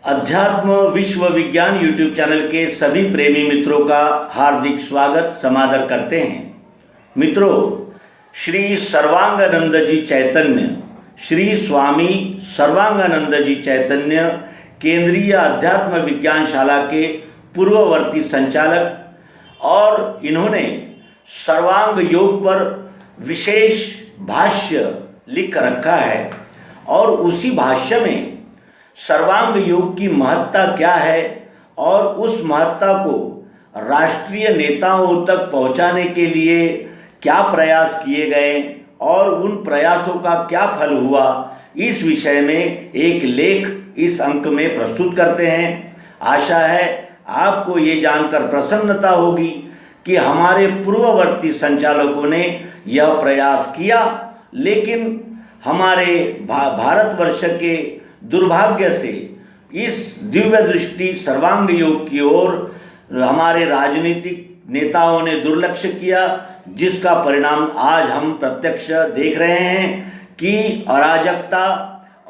अध्यात्म विश्व विज्ञान यूट्यूब चैनल के सभी प्रेमी मित्रों का हार्दिक स्वागत समादर करते हैं। मित्रों, श्री सर्वांगानंद जी चैतन्य, श्री स्वामी सर्वांगानंद जी चैतन्य केंद्रीय अध्यात्म विज्ञान शाला के पूर्ववर्ती संचालक और इन्होंने सर्वांग योग पर विशेष भाष्य लिख रखा है और उसी भाष्य में सर्वांग योग की महत्ता क्या है और उस महत्ता को राष्ट्रीय नेताओं तक पहुंचाने के लिए क्या प्रयास किए गए और उन प्रयासों का क्या फल हुआ, इस विषय में एक लेख इस अंक में प्रस्तुत करते हैं। आशा है आपको ये जानकर प्रसन्नता होगी कि हमारे पूर्ववर्ती संचालकों ने यह प्रयास किया, लेकिन हमारे भारतवर्ष के दुर्भाग्य से इस दिव्य दृष्टि सर्वांग योग की ओर हमारे राजनीतिक नेताओं ने दुर्लक्ष्य किया, जिसका परिणाम आज हम प्रत्यक्ष देख रहे हैं कि अराजकता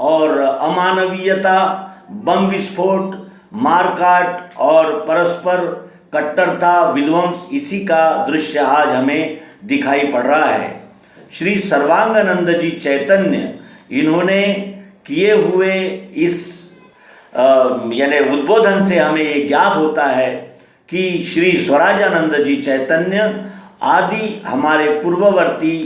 और अमानवीयता, बम विस्फोट, मारकाट और परस्पर कट्टरता, विध्वंस, इसी का दृश्य आज हमें दिखाई पड़ रहा है। श्री सर्वांगानंद जी चैतन्य इन्होंने किए हुए इस यानी उद्बोधन से हमें ये ज्ञात होता है कि श्री स्वराजानंद जी चैतन्य आदि हमारे पूर्ववर्ती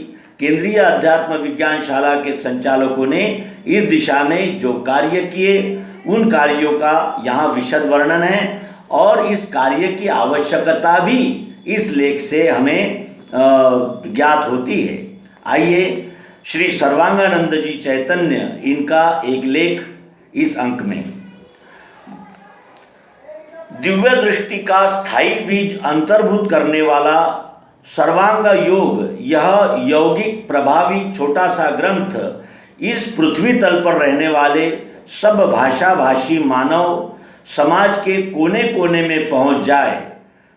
केंद्रीय अध्यात्म विज्ञान शाला के संचालकों ने इस दिशा में जो कार्य किए, उन कार्यों का यहाँ विशद वर्णन है और इस कार्य की आवश्यकता भी इस लेख से हमें ज्ञात होती है। आइए श्री सर्वांगानंद जी चैतन्य, इनका एक लेख इस अंक में। दिव्य दृष्टि का स्थायी बीज अंतर्भूत करने वाला सर्वांग योग, यह यौगिक प्रभावी छोटा सा ग्रंथ इस पृथ्वी तल पर रहने वाले सब भाषा भाषी मानव समाज के कोने कोने में पहुंच जाए।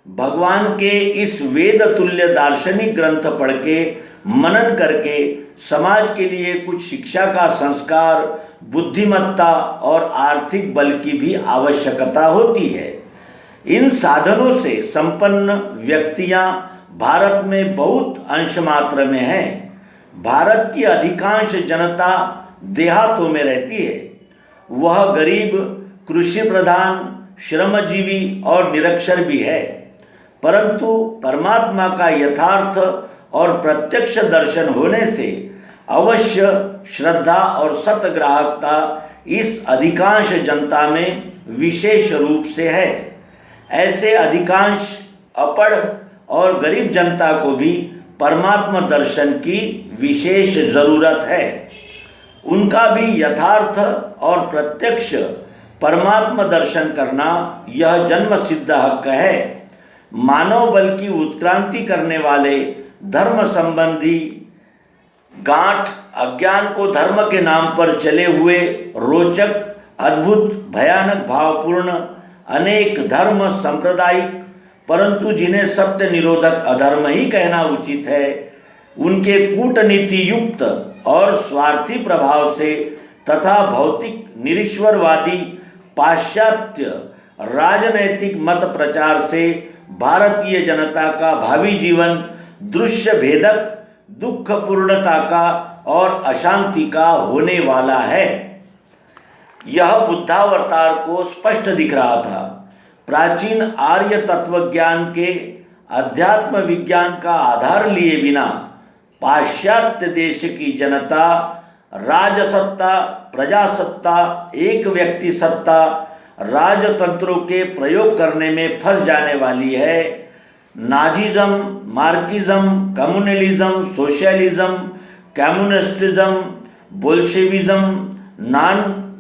भगवान के इस वेद तुल्य दार्शनिक ग्रंथ पढ़ के मनन करके समाज के लिए कुछ शिक्षा का संस्कार, बुद्धिमत्ता और आर्थिक बल की भी आवश्यकता होती है। इन साधनों से संपन्न व्यक्तियां भारत में बहुत अंश मात्र में हैं। भारत की अधिकांश जनता देहातों में रहती है। वह गरीब, कृषि प्रधान, श्रमजीवी और निरक्षर भी है, परंतु परमात्मा का यथार्थ और प्रत्यक्ष दर्शन होने से अवश्य श्रद्धा और सतग्राहकता इस अधिकांश जनता में विशेष रूप से है। ऐसे अधिकांश अपढ़ और गरीब जनता को भी परमात्मा दर्शन की विशेष ज़रूरत है। उनका भी यथार्थ और प्रत्यक्ष परमात्मा दर्शन करना यह जन्म सिद्ध हक है। मानव बल की उत्क्रांति करने वाले धर्म संबंधी गांठ अज्ञान को धर्म के नाम पर चले हुए रोचक, अद्भुत, भयानक, भावपूर्ण अनेक धर्म सांप्रदायिक, परंतु जिन्हें सत्य निरोधक अधर्म ही कहना उचित है, उनके कूटनीति युक्त और स्वार्थी प्रभाव से तथा भौतिक निरीश्वरवादी पाश्चात्य राजनैतिक मत प्रचार से भारतीय जनता का भावी जीवन दृश्य भेदक, दुख पूर्णता का और अशांति का होने वाला है। यह बुद्धावतार को स्पष्ट दिख रहा था। प्राचीन आर्य तत्वज्ञान के अध्यात्म विज्ञान का आधार लिए बिना पाश्चात्य देश की जनता राजसत्ता, प्रजासत्ता, एक व्यक्ति सत्ता, राजतंत्रों के प्रयोग करने में फंस जाने वाली है। नाजीज़म, मार्क्सिज्म, कम्युनलिज्म, सोशलिज्म, कम्युनिस्टिज्म, बोल्शेविज्म,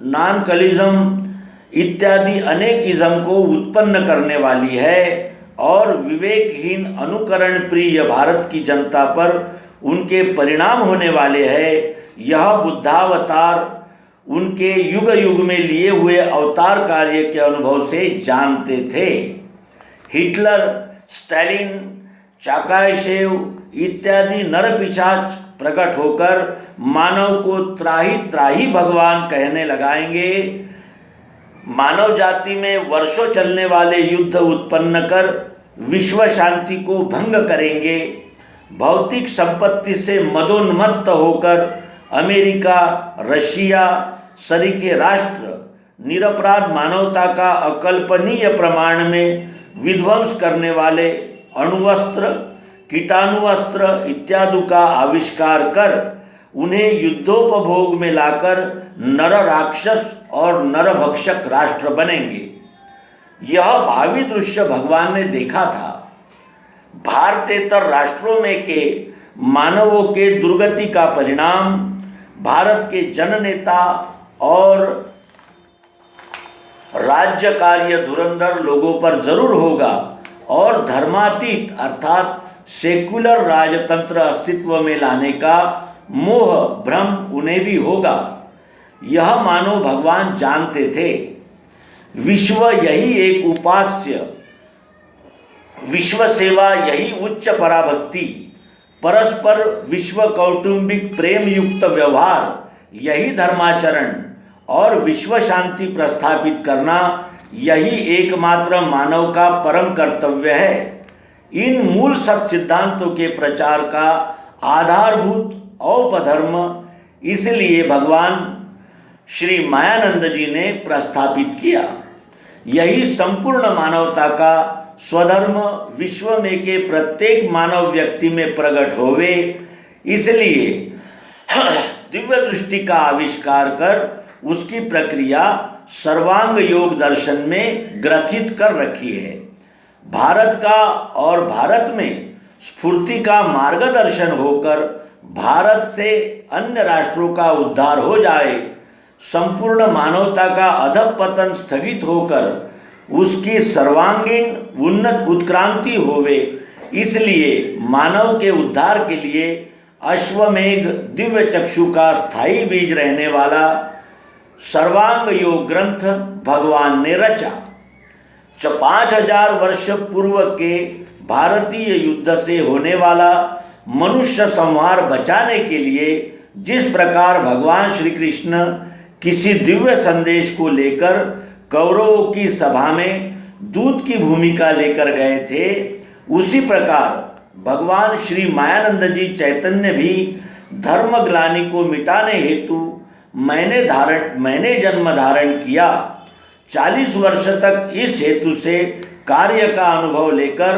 नानकलिज्म इत्यादि अनेक इज्म को उत्पन्न करने वाली है और विवेकहीन अनुकरण प्रिय भारत की जनता पर उनके परिणाम होने वाले हैं। यह बुद्धावतार उनके युग युग में लिए हुए अवतार कार्य के अनुभव से जानते थे। हिटलर, स्टालिन, चाकायशेव इत्यादि नरपिशाच प्रकट होकर मानव को त्राही त्राही भगवान कहने लगाएंगे। मानव जाति में वर्षों चलने वाले युद्ध उत्पन्न कर विश्व शांति को भंग करेंगे। भौतिक संपत्ति से मदोन्मत्त होकर अमेरिका, रशिया सरीखे राष्ट्र निरपराध मानवता का अकल्पनीय प्रमाण में विध्वंस करने वाले अणुअस्त्र, कीटाणुअस्त्र इत्यादि का आविष्कार कर उन्हें युद्धोपभोग में लाकर नर राक्षस और नरभक्षक राष्ट्र बनेंगे। यह भावी दृश्य भगवान ने देखा था। भारतेतर राष्ट्रों में के मानवों के दुर्गति का परिणाम भारत के जननेता और राज्य कार्य धुरंधर लोगों पर जरूर होगा और धर्मातीत अर्थात सेकुलर राजतंत्र अस्तित्व में लाने का मोह भ्रम उन्हें भी होगा। यह मानो भगवान जानते थे। विश्व यही एक उपास्य, विश्व सेवा यही उच्च पराभक्ति, परस्पर विश्व कौटुंबिक प्रेम युक्त व्यवहार यही धर्माचरण और विश्व शांति प्रस्थापित करना यही एकमात्र मानव का परम कर्तव्य है। इन मूल सत्य सिद्धांतों के प्रचार का आधारभूत औपधर्म इसलिए भगवान श्री मायानंद जी ने प्रस्थापित किया। यही संपूर्ण मानवता का स्वधर्म विश्व में के प्रत्येक मानव व्यक्ति में प्रकट होवे, इसलिए दिव्य दृष्टि का आविष्कार कर उसकी प्रक्रिया सर्वांग योग दर्शन में ग्रथित कर रखी है। भारत का और भारत में स्फूर्ति का मार्गदर्शन होकर भारत से अन्य राष्ट्रों का उद्धार हो जाए, संपूर्ण मानवता का अधःपतन स्थगित होकर उसकी सर्वांगीण उन्नत उत्क्रांति होवे, इसलिए मानव के उद्धार के लिए अश्वमेघ दिव्य चक्षु का स्थायी बीज रहने वाला सर्वांग योग ग्रंथ भगवान ने रचा। 5000 वर्ष पूर्व के भारतीय युद्ध से होने वाला मनुष्य संहार बचाने के लिए जिस प्रकार भगवान श्री कृष्ण किसी दिव्य संदेश को लेकर कौरवों की सभा में दूत की भूमिका लेकर गए थे, उसी प्रकार भगवान श्री मायानंद जी चैतन्य भी धर्मग्लानि को मिटाने हेतु मैंने जन्म धारण किया। 40 वर्ष तक इस हेतु से कार्य का अनुभव लेकर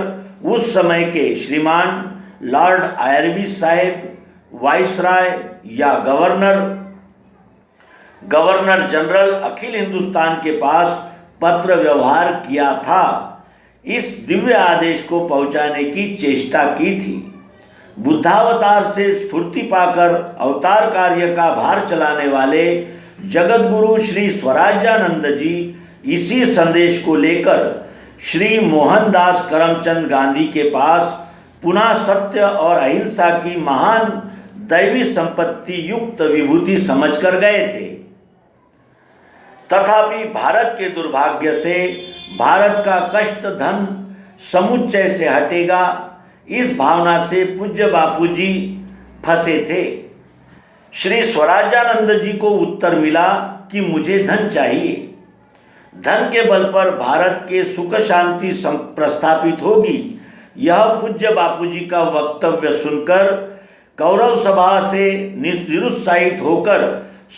उस समय के श्रीमान लॉर्ड आयरविज साहेब, वाइसराय या गवर्नर जनरल अखिल हिंदुस्तान के पास पत्र व्यवहार किया था। इस दिव्य आदेश को पहुंचाने की चेष्टा की थी। बुद्धावतार से स्फूर्ति पाकर अवतार कार्य का भार चलाने वाले जगत गुरु श्री स्वराज्यानंद जी इसी संदेश को लेकर श्री मोहनदास करमचंद गांधी के पास पुनः सत्य और अहिंसा की महान दैवी संपत्ति युक्त विभूति समझकर गए थे। तथापि भारत के दुर्भाग्य से भारत का कष्ट धन समुच्चय से हटेगा, इस भावना से पूज्य बापूजी फंसे थे। श्री स्वराज्यानंद जी को उत्तर मिला कि मुझे धन चाहिए, धन के बल पर भारत के सुख शांति प्रस्थापित होगी। यह पूज्य बापूजी का वक्तव्य सुनकर कौरव सभा से निरुत्साहित होकर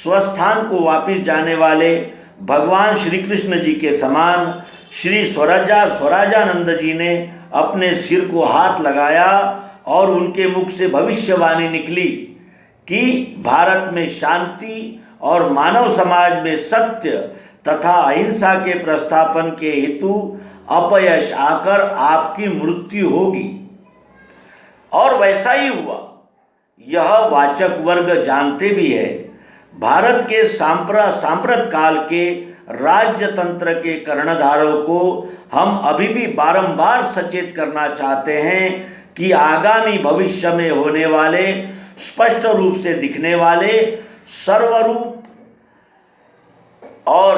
स्वस्थान को वापस जाने वाले भगवान श्री कृष्ण जी के समान श्री स्वराज्यानंद जी ने अपने सिर को हाथ लगाया और उनके मुख से भविष्यवाणी निकली कि भारत में शांति और मानव समाज में सत्य तथा अहिंसा के प्रस्थापन के हेतु अपयश आकर आपकी मृत्यु होगी। और वैसा ही हुआ। यह वाचक वर्ग जानते भी है। भारत के सांप्रत काल के राज्य तंत्र के कर्णधारों को हम अभी भी बारंबार सचेत करना चाहते हैं कि आगामी भविष्य में होने वाले स्पष्ट रूप से दिखने वाले सर्वरूप और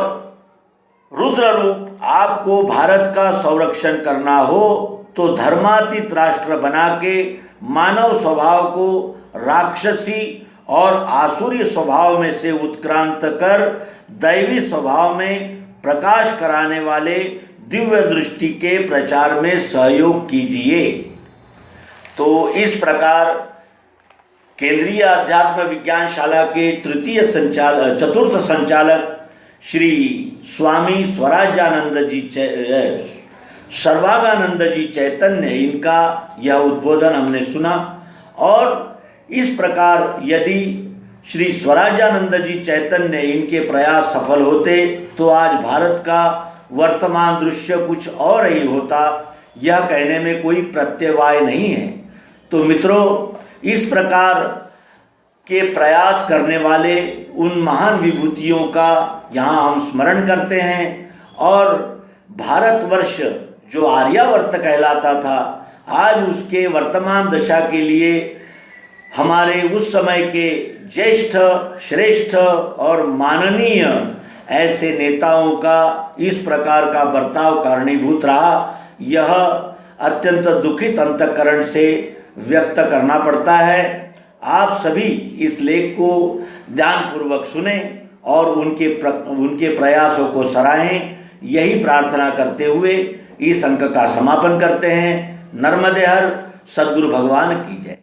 रुद्र रूप आपको भारत का संरक्षण करना हो तो धर्मातीत राष्ट्र बना के मानव स्वभाव को राक्षसी और आसुरी स्वभाव में से उत्क्रांत कर दैवी स्वभाव में प्रकाश कराने वाले दिव्य दृष्टि के प्रचार में सहयोग कीजिए। तो इस प्रकार केंद्रीय अध्यात्म विज्ञान शाला के चतुर्थ संचालक श्री स्वामी स्वराजानंद जी सर्वागानंद जी चैतन्य, इनका यह उद्बोधन हमने सुना। और इस प्रकार यदि श्री स्वराजानंद जी चैतन्य इनके प्रयास सफल होते तो आज भारत का वर्तमान दृश्य कुछ और ही होता, यह कहने में कोई प्रत्यवाय नहीं है। तो मित्रों, इस प्रकार के प्रयास करने वाले उन महान विभूतियों का यहाँ हम स्मरण करते हैं। और भारतवर्ष जो आर्यावर्त कहलाता था, आज उसके वर्तमान दशा के लिए हमारे उस समय के ज्येष्ठ, श्रेष्ठ और माननीय ऐसे नेताओं का इस प्रकार का बर्ताव कारणीभूत रहा। यह अत्यंत दुखित अंतःकरण से व्यक्त करना पड़ता है। आप सभी इस लेख को ध्यानपूर्वक सुने और उनके प्रयासों को सराहें, यही प्रार्थना करते हुए इस अंक का समापन करते हैं। नर्मदे हर, सद्गुरु भगवान की जय।